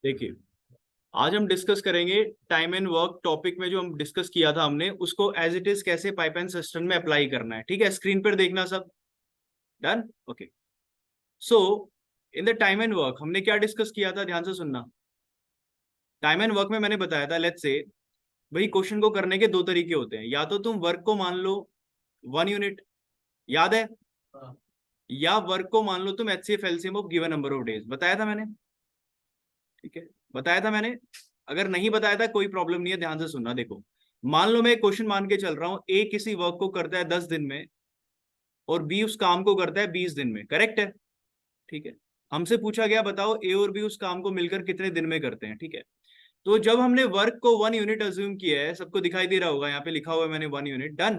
देखिए, आज हम डिस्कस करेंगे टाइम एंड वर्क टॉपिक में। जो हम डिस्कस किया था हमने उसको एज इट इज कैसे पाइप एंड सिस्टम में अप्लाई करना है। ठीक है, स्क्रीन पर देखना सब। Done. Okay. So in the time and work हमने क्या डिस्कस किया था, ध्यान से सुनना। टाइम एंड वर्क में मैंने बताया था, लेट्स से भाई क्वेश्चन को करने के दो तरीके होते हैं। या तो तुम वर्क को मान लो 1 यूनिट, याद है, या वर्क को मान लो तुम HCF LCM of given number of days. बताया था मैंने, ठीक है, बताया था मैंने। अगर नहीं बताया था कोई प्रॉब्लम नहीं है, ध्यान से सुनना। देखो, मान लो मैं क्वेश्चन मान के चल रहा हूं, ए किसी वर्क को करता है 10 दिन में और बी उस काम को करता है 20 दिन में। करेक्ट है? ठीक है। हमसे पूछा गया बताओ ए और बी उस काम को मिलकर कितने दिन में करते हैं। ठीक है, तो जब हमने वर्क को 1 यूनिट अज्यूम किया है, सबको दिखाई दे रहा होगा यहाँ पे लिखा हुआ है मैंने 1 यूनिट। डन।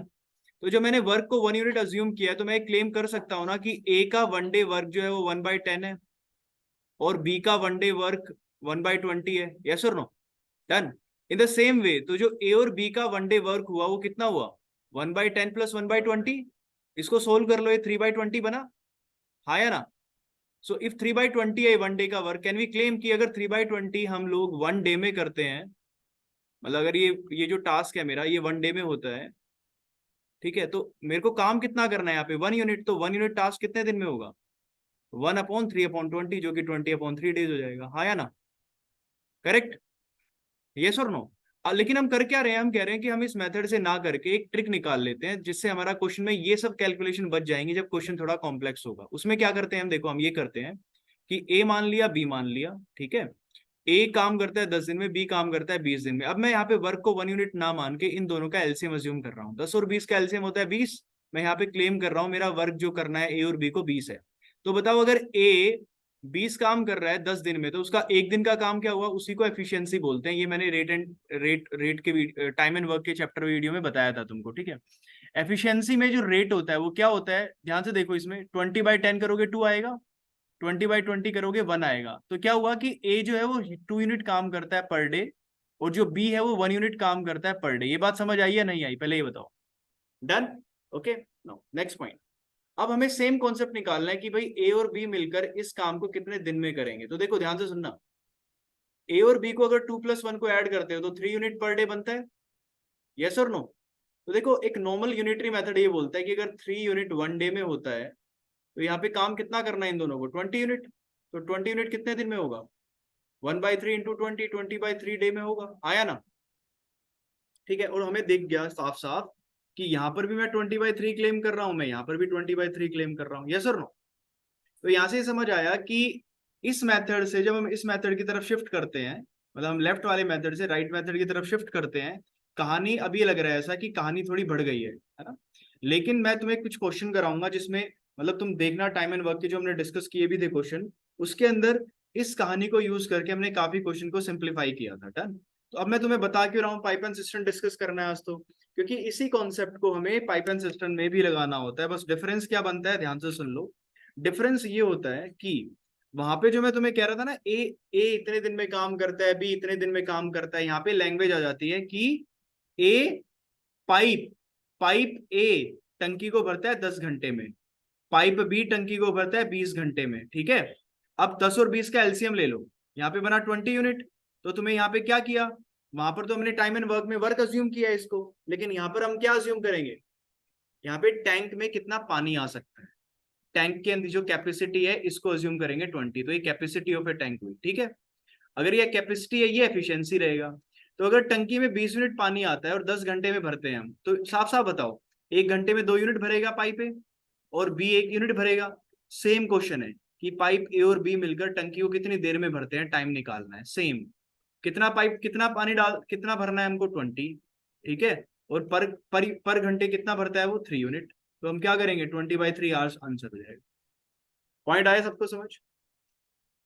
तो जब मैंने वर्क को 1 यूनिट अज्यूम किया है तो मैं क्लेम कर सकता हूं ना कि ए का 1 डे वर्क जो है वो 1/10 है और बी का 1 डे वर्क 1/20 है। यस और no? Done. In the same way, तो जो ए और बी का 1 डे वर्क हुआ वो कितना हुआ? 1/10 प्लस 1/20। इसको सोल्व कर लो, ये 3/20 बना। हाँ या ना? सो इफ 3/20 है 1 डे का वर्क, कैन वी क्लेम कि अगर 3/20 हम लोग 1 डे में करते हैं, मतलब अगर ये जो टास्क है मेरा ये 1 डे में होता है, ठीक है, तो मेरे को काम कितना करना है यहाँ पे? 1 यूनिट। तो 1 यूनिट टास्क कितने दिन में होगा? 1/3/20, जो कि 20/3 डेज हो जाएगा। हाँ या ना? करेक्ट? यस और नो? लेकिन हम कर क्या रहे हैं, हम कह रहे हैं कि हम इस मेथड से ना करके एक ट्रिक निकाल लेते हैं जिससे हमारा क्वेश्चन में ये सब कैलकुलेशन बच जाएंगे जब क्वेश्चन थोड़ा कॉम्प्लेक्स होगा। उसमें क्या करते हैं हम, देखो हम ये करते हैं कि ए मान लिया, बी मान लिया, ठीक है। ए काम करता है 10 दिन में, बी काम करता है 20 दिन में। अब मैं यहाँ पे वर्क को 1 यूनिट ना मान के इन दोनों का एलसीएम अज्यूम कर रहा हूँ। 10 और 20 का एलसीएम होता है 20। मैं यहाँ पे क्लेम कर रहा हूँ मेरा वर्क जो करना है ए और बी को 20 है। तो बताओ, अगर ए 20 काम कर रहा है 10 दिन में, तो उसका एक दिन का काम क्या हुआ? उसी को एफिशिएंसी बोलते हैं। ये मैंने रेट के टाइम एंड वर्क के चैप्टर वीडियो में बताया था तुमको, ठीक है। एफिशिएंसी में जो रेट होता है वो क्या होता है, ध्यान से देखो। इसमें 20/10 करोगे 2 आएगा, 20/20 करोगे 1 आएगा। तो क्या हुआ कि ए जो है वो 2 यूनिट काम करता है पर डे और जो बी है वो 1 यूनिट काम करता है पर डे। ये बात समझ आई या नहीं आई, पहले ये बताओ। Done. Okay. No, next point. अब हमें सेम कॉन्सेप्ट निकालना है कि भाई ए और बी मिलकर इस काम को कितने दिन में करेंगे। तो देखो ध्यान से सुनना, ए और बी को अगर 2+1 को ऐड करते हो तो 3 यूनिट पर डे बनता है। यस और नो? तो देखो, एक नॉर्मल यूनिटरी मेथड ये बोलता है कि अगर 3 यूनिट 1 डे में होता है तो यहाँ पे काम कितना करना है इन दोनों को? 20 यूनिट। तो 20 यूनिट कितने दिन में होगा? 1/3 इंटू 20/3 डे में होगा। आया ना? ठीक है। और हमें दिख गया साफ साफ कि यहाँ पर भी मैं 20/3 क्लेम कर रहा हूं, मैं यहाँ पर भी 20/3 क्लेम कर रहा हूँ। यस और नो? तो यहाँ से समझ आया कि इस मेथड से जब हम इस मेथड की तरफ शिफ्ट करते हैं, मतलब हम लेफ्ट वाले मेथड से राइट मेथड की तरफ शिफ्ट करते हैं, कहानी अभी लग रहा है ऐसा कि कहानी थोड़ी बढ़ गई है ना। लेकिन मैं तुम्हें कुछ क्वेश्चन कराऊंगा जिसमें, मतलब तुम देखना टाइम एंड वर्क के जो हमने डिस्कस किए भी थे क्वेश्चन, उसके अंदर इस कहानी को यूज करके हमने काफी क्वेश्चन को सिंप्लीफाई किया था। डन। तो अब मैं तुम्हें बता क्यों रहा हूँ पाइप एंड सिस्टम डिस्कस करना है आज तो, क्योंकि इसी कॉन्सेप्ट को हमें पाइप एंड सिस्टम में भी लगाना होता है। बस डिफरेंस क्या बनता है, ध्यान से सुन लो। डिफरेंस ये होता है कि वहां पे जो मैं तुम्हें कह रहा था ना, ए इतने दिन में काम करता है, बी इतने दिन में काम करता है, यहाँ पे लैंग्वेज आ जाती है कि ए पाइप पाइप ए टंकी को भरता है 10 घंटे में, पाइप बी टंकी को भरता है 20 घंटे में। ठीक है। अब 10 और 20 का एलसीएम ले लो, यहाँ पे बना 20 यूनिट। तो तुम्हें यहाँ पे क्या किया, वहां पर तो हमने टाइम एंड वर्क में वर्क अज्यूम किया इसको, लेकिन यहाँ पर हम क्या अज्यूम करेंगे? यहाँ पे टैंक में कितना पानी आ सकता है, टैंक के अंदर जो कैपेसिटी है इसको अज्यूम करेंगे 20। तो ये कैपेसिटी ऑफ ए टैंक हुई, ठीक है। अगर ये कैपेसिटी है, ये एफिशिएंसी रहेगा। तो अगर टंकी में 20 यूनिट पानी आता है और 10 घंटे में भरते हैं हम, तो साफ साफ बताओ, 1 घंटे में 2 यूनिट भरेगा पाइप ए और बी 1 यूनिट भरेगा। सेम क्वेश्चन है कि पाइप ए और बी मिलकर टंकी को कितनी देर में भरते हैं, टाइम निकालना है। सेम, कितना पाइप कितना पानी डाल कितना भरना है हमको? 20। ठीक है। और पर घंटे कितना भरता है वो? 3 यूनिट। तो हम क्या करेंगे? 20/3 आवर्स आंसर हो जाएगा। पॉइंट आया सबको समझ?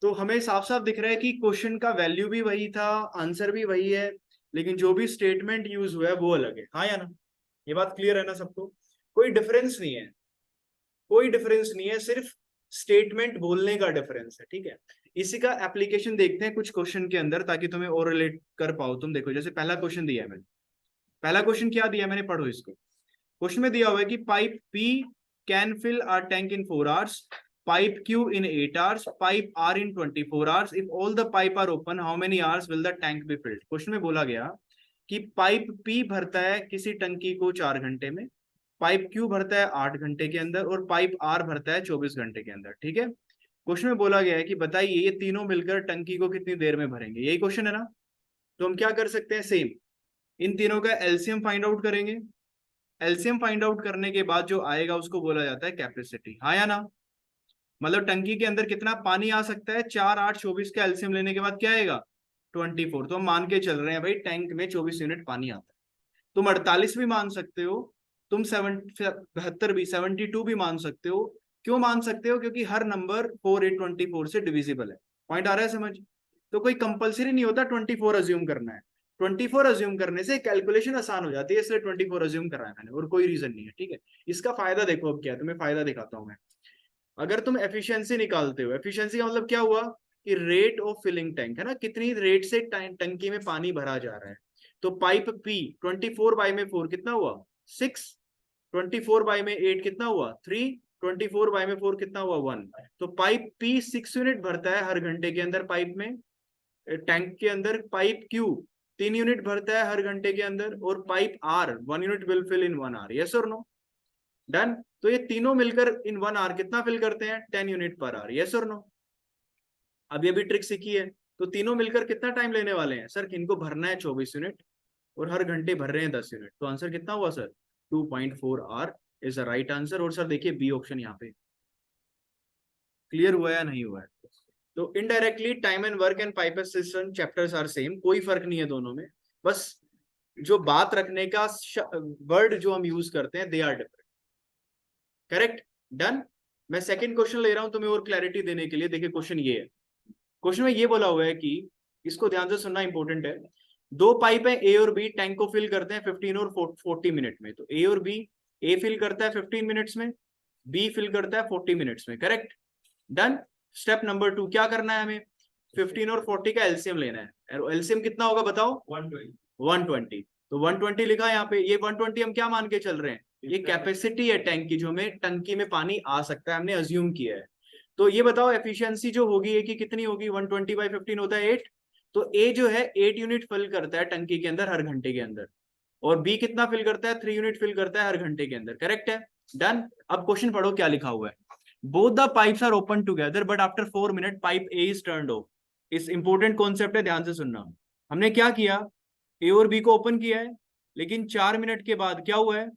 तो हमें साफ साफ दिख रहा है कि क्वेश्चन का वैल्यू भी वही था, आंसर भी वही है, लेकिन जो भी स्टेटमेंट यूज हुआ है वो अलग है। हाँ या ना? ये बात क्लियर है ना सबको? कोई डिफरेंस नहीं है, कोई डिफरेंस नहीं है, सिर्फ स्टेटमेंट बोलने का डिफरेंस है। ठीक है। इसी का एप्लीकेशन देखते हैं कुछ क्वेश्चन के अंदर, ताकि तुम्हें और रिलेट कर पाओ। तुम देखो, जैसे पहला क्वेश्चन दिया है मैंने, पहला क्वेश्चन क्या दिया है मैंने, पढ़ो इसको। क्वेश्चन में दिया हुआ है कि pipe P can fill a tank in 4 hours pipe Q in 8 hours, pipe R in 24 hours. If all the pipe are open, how many hours will the tank be filled? Question में बोला गया कि pipe P भरता है किसी टंकी को 4 घंटे में, पाइप Q भरता है 8 घंटे के अंदर, और पाइप R भरता है 24 घंटे के अंदर। ठीक है, क्वेश्चन में बोला गया है कि बताइए ये तीनों मिलकर टंकी को कितनी देर में भरेंगे। यही क्वेश्चन है ना। तो हम क्या कर सकते हैं, सेम इन तीनों का एलसीएम फाइंड आउट करेंगे। एलसीएम फाइंड आउट करने के बाद जो आएगा उसको बोला जाता है कैपेसिटी। हाँ या ना, मतलब टंकी के अंदर कितना पानी आ सकता है, 4 8 24 का एलसीएम लेने के बाद क्या आएगा, 24। तो हम मान के चल रहे हैं भाई टैंक में 24 यूनिट पानी आता है। तुम 48 भी मान सकते हो, तुम 72 भी, 72 भी मान सकते हो। क्यों मान सकते हो, क्योंकि हर नंबर 4 8 24 से डिविजिबल है। पॉइंट आ रहा है समझ। तो कोई कंपलसरी नहीं होता 24 अज्यूम करना है। 24 अज्यूम करने से कैलकुलेशन आसान हो जाती है, इसलिए 24 अज्यूम करा है मैंने, और कोई रीजन नहीं है। ठीक है, इसका फायदा देखो अब क्या है, तुम्हें फायदा दिखाता हूं मैं। अगर तुम एफिशिएंसी निकालते हो, एफिशिएंसी का मतलब क्या हुआ कि रेट ऑफ फिलिंग टैंक है ना, कितनी रेट से टंकी में पानी भरा जा रहा है। तो पाइप पी 24 बाई में 4 कितना हुआ 6, 24 बाई में 8 कितना हुआ 3, 24 बाई में 4 कितना हुआ 1। तो पाइप पी 6 यूनिट भरता है हर घंटे के अंदर पाइप में, टैंक के अंदर। पाइप क्यू 3 यूनिट भरता है हर घंटे के अंदर, और pipe R 1 unit will fill in 1 hour. Yes और नो, डन। तो ये तीनों मिलकर इन 1 आवर कितना फिल करते हैं, 10 यूनिट पर आवर। यस और नो। अब ये भी ट्रिक सीखी है। तो तीनों मिलकर कितना टाइम लेने वाले हैं सर, इनको भरना है 24 यूनिट और हर घंटे भर रहे हैं 10 यूनिट। तो आंसर कितना हुआ sir, 2.4 hour is the right answer. और सर देखिए बी ऑप्शन यहाँ पे क्लियर हुआ या नहीं हुआ है। तो indirectly time and work and pipe system chapters are same, कोई फर्क नहीं है दोनों में। बस जो बात रखने का वर्ड जो हम यूज करते हैं they are different. Correct, done. मैं सेकंड क्वेश्चन ले रहा हूं तुम्हें और क्लैरिटी देने के लिए। देखिए क्वेश्चन ये है, क्वेश्चन में ये बोला हुआ है कि, इसको ध्यान से सुनना इंपॉर्टेंट है। दो पाइप है ए और बी, टैंक को फिल करते हैं 15 और 40 मिनट में। तो ए और बी, ए फिल करता है 15 मिनट्स में, बी फिल करता है 40 मिनट्स में। Correct, done. स्टेप नंबर 2 क्या करना है हमें, 15 और 40 का एलसीएम लेना है। एलसीएम कितना होगा बताओ, 120। तो 120 लिखा है यहाँ पे। ये 120 हम क्या मान के चल रहे हैं, ये कैपेसिटी है टैंक की, जो हमें टंकी में पानी आ सकता है, हमने अज्यूम किया है। तो ये बताओ एफिशिएंसी जो होगी ए की कितनी होगी, 120 बाई 15 होता है 8। तो ए जो है 8 यूनिट फिल करता है टंकी के अंदर हर घंटे के अंदर, और बी कितना फिल करता है, 3 यूनिट फिल करता है हर घंटे के अंदर। करेक्ट है, डन। अब क्वेश्चन पढ़ो क्या लिखा हुआ है। Both the pipes are open together but after 4 minute pipe A is turned off. इस इंपॉर्टेंट कॉन्सेप्ट है, ध्यान से सुनना। हमने क्या किया, ए और बी को ओपन किया है, लेकिन 4 मिनट के बाद क्या हुआ है,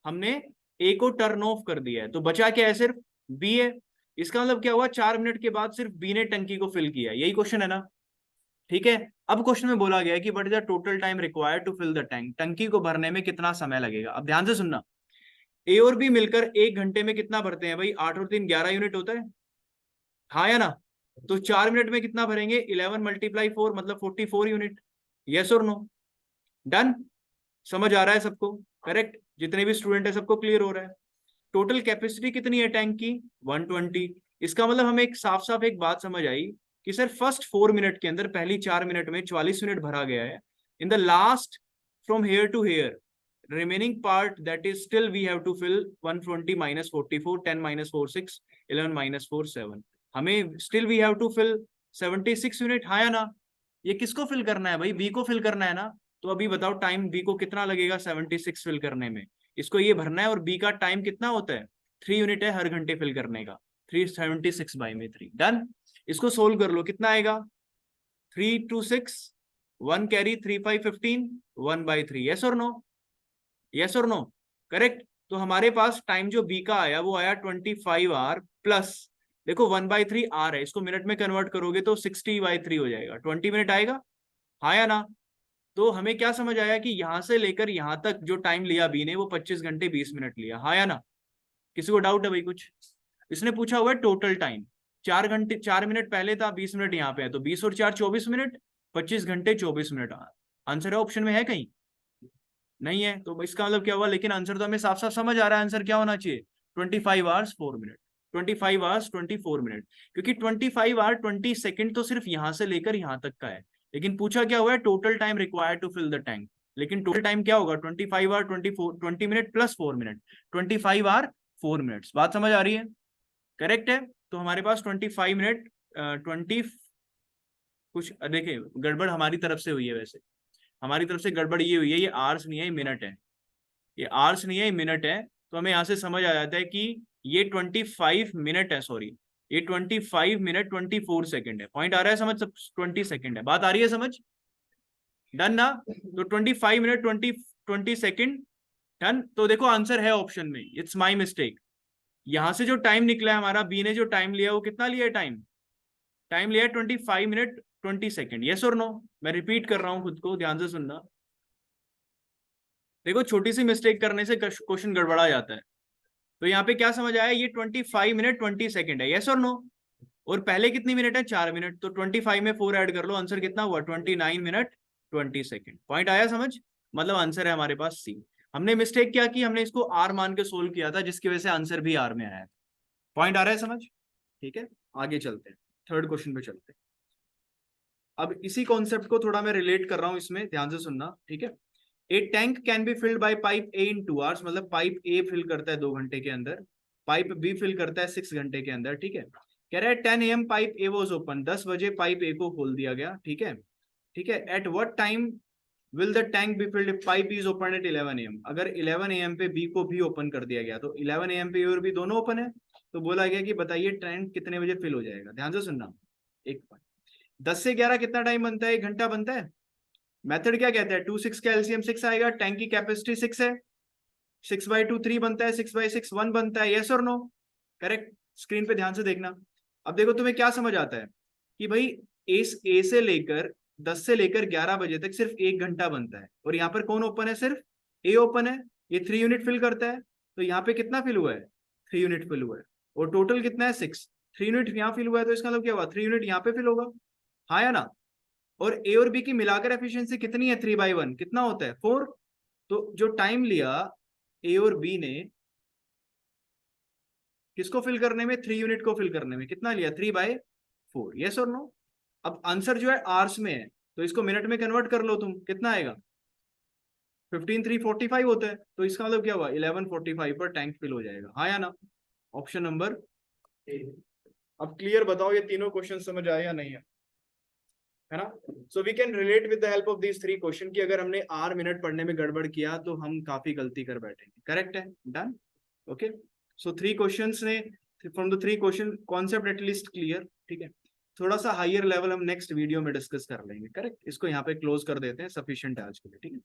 हमने ए को टर्न ऑफ कर दिया है। तो बचा क्या है, सिर्फ बी है। इसका मतलब क्या हुआ, 4 मिनट के बाद सिर्फ बी ने टंकी को फिल किया। यही क्वेश्चन है ना। ठीक है, अब क्वेश्चन में बोला गया है कि what is the total time required to fill the tank. टंकी को भरने में कितना समय लगेगा। अब ध्यान से सुनना, ए और बी मिलकर 1 घंटे में कितना भरते हैं भाई, 8 और 3 11 यूनिट होता है। हाँ या ना। तो 4 मिनट में कितना भरेंगे, 11 मल्टीप्लाई 4 मतलब 44 यूनिट। यस और नो, डन। समझ आ रहा है सबको, करेक्ट। जितने भी स्टूडेंट है सबको क्लियर हो रहा है। टोटल कैपेसिटी कितनी है टैंक की, 120। इसका मतलब हमें एक साफ साफ एक बात समझ आई कि सर फर्स्ट 4 मिनट के अंदर, पहली 4 मिनट में 44 यूनिट भरा गया है। In the last from here to here remaining part that is still we have to fill 120 minus 44 10 minus 4 6 11 minus 4 7, हमें still we have to fill 76 unit. हाँ या ना। ये किसको फिल करना है भाई, बी को फिल करना है ना। तो अभी बताओ टाइम बी को कितना लगेगा 76 फिल करने में। इसको ये भरना है, और बी का टाइम कितना होता है, 3 यूनिट है हर घंटे फिल करने का, 376 बाई में 3। डन। इसको सोल्व कर लो, कितना आएगा, 3 2 6 1 कैरी 3 5 15 1 बाई 3। यस और नो, यस और नो, करेक्ट। तो हमारे पास टाइम जो बी का आया वो आया 25 आवर प्लस, देखो 1/3 आर है, इसको मिनट में कन्वर्ट करोगे तो 60/3 हो जाएगा, 20 मिनट आएगा। हाँ या ना। तो हमें क्या समझ आया कि यहां से लेकर यहां तक जो टाइम लिया बी ने वो 25 घंटे 20 मिनट लिया। हाँ या ना। किसी को डाउट है भाई कुछ। इसने पूछा हुआ है टोटल टाइम, 4 घंटे 4 मिनट पहले था, 20 मिनट यहाँ पे है, तो 20 और 4 24 मिनट, 25 घंटे 24 मिनट। आंसर है ऑप्शन में है कहीं, नहीं है। तो इसका मतलब क्या हुआ, लेकिन आंसर तो हमें साफ साफ समझ आ रहा है। आंसर क्या होना चाहिए, 25 आवर्स 4 मिनट, 25 आवर्स 24 मिनट। क्योंकि 25 आवर 20 सेकंड तो सिर्फ यहां से लेकर यहां तक का है, लेकिन पूछा क्या हुआ है, total time required to fill the tank. लेकिन टोटल टाइम क्या होगा, 25 hour 20 minute plus 4 minute, 25 hour 4 minutes. बात समझ आ रही है, करेक्ट है। तो हमारे पास 25 मिनट 20 कुछ, देखिए गड़बड़ हमारी तरफ से हुई है, वैसे हमारी तरफ से गड़बड़ ये हुई है, ये आवर्स नहीं है, ये मिनट है, ये आवर्स नहीं है, ये मिनट है। तो हमें यहाँ से समझ आ जाता है कि ये 25 मिनट है, सॉरी ये 25 मिनट 24 सेकंड है। पॉइंट आ रहा है समझ, सब 20 सेकंड है, बात आ रही है समझ, डन ना। तो 25 मिनट 20 सेकंड, डन। तो देखो आंसर है ऑप्शन में, इट्स माई मिस्टेक। यहां से जो टाइम निकला है हमारा, बी ने जो टाइम लिया वो कितना लिया है टाइम, टाइम लिया है 25 मिनट 20 सेकंड, यस और नो। मैं रिपीट कर रहा हूं खुद को, ध्यान से सुनना। देखो छोटी सी मिस्टेक करने से क्वेश्चन गड़बड़ा जाता है। तो यहाँ पे क्या समझ आया, ये 25 मिनट 20 सेकंड है, यस और नो। और पहले कितनी मिनट है, 4 मिनट, तो 25 में 4 ऐड कर लो, आंसर कितना हुआ, 29 मिनट 20 सेकंड। पॉइंट आया समझ, मतलब आंसर है हमारे पास सी। हमने मिस्टेक क्या की, हमने इसको आर मान के सोल्व किया था, जिसकी वजह से आंसर भी आर में आया। पॉइंट आ रहा है समझ, ठीक है। आगे चलते हैं, थर्ड क्वेश्चन पे चलते हैं। अब इसी कॉन्सेप्ट को थोड़ा मैं रिलेट कर रहा हूं इसमें, ध्यान से सुनना, ठीक है। A tank can be filled by pipe A in 2 hours, मतलब पाइप ए फिल करता है 2 घंटे के अंदर, पाइप बी फिल करता है 6 घंटे के अंदर, ठीक है। कह रहा है 10 AM pipe A was open, 10 बजे पाइप ए को खोल दिया गया, ठीक है, ठीक है। At what time will the tank be filled if pipe is open at 11 AM, अगर 11 AM पे बी को भी ओपन कर दिया गया, तो 11 AM पे और भी दोनों ओपन है, तो बोला गया कि बताइए टैंक कितने बजे फिल हो जाएगा। ध्यान से सुनना, एक पॉइंट, 10 से 11 कितना टाइम बनता है, 1 घंटा बनता है। मेथड क्या कहता है, 2 6 का एलसीएम 6 आएगा, टैंक की कैपेसिटी 6 है, 6/2 3 बनता है, 6/6 1 बनता है, यस और नो। करेक्ट, स्क्रीन पे ध्यान से देखना। अब देखो तुम्हें क्या समझ आता है कि भाई ए से लेकर 10 से लेकर 11 बजे तक सिर्फ 1 घंटा बनता है, और यहाँ पर कौन ओपन है, सिर्फ ए ओपन है, ये 3 यूनिट फिल करता है, तो यहाँ पे कितना फिल हुआ है, 3 यूनिट फिल हुआ है, और टोटल कितना है 6, 3 यूनिट यहाँ फिल हुआ है, तो इसका मतलब क्या हुआ, 3 यूनिट यहाँ पे फिल होगा, हाँ या ना। और ए और बी की मिलाकर एफिशिएंसी कितनी है, 3/1, कितना होता है 4। तो जो टाइम लिया ए और बी ने किसको फिल करने में, 3 यूनिट को फिल करने में, कितना लिया, 3/4, यस और नो। अब आंसर जो है आर्स में है, तो इसको मिनट में कन्वर्ट कर लो तुम, कितना आएगा, 15 3 45 होता है, तो इसका मतलब क्या हुआ, 11:45 पर टैंक फिल हो जाएगा, हाँ या ना। Option number A. अब क्लियर बताओ, ये तीनों क्वेश्चन समझ आए या नहीं है ना। So we can relate with the help of these 3 question, कि अगर हमने आर मिनट पढ़ने में गड़बड़ किया तो हम काफी गलती कर बैठेंगे, करेक्ट है, डन, ओके। सो 3 क्वेश्चंस ने, from the 3 question concept at least clear, ठीक है। थोड़ा सा हायर लेवल हम नेक्स्ट वीडियो में डिस्कस कर लेंगे, करेक्ट। इसको यहाँ पे क्लोज कर देते हैं, सफिशिएंट है आज के लिए, ठीक है।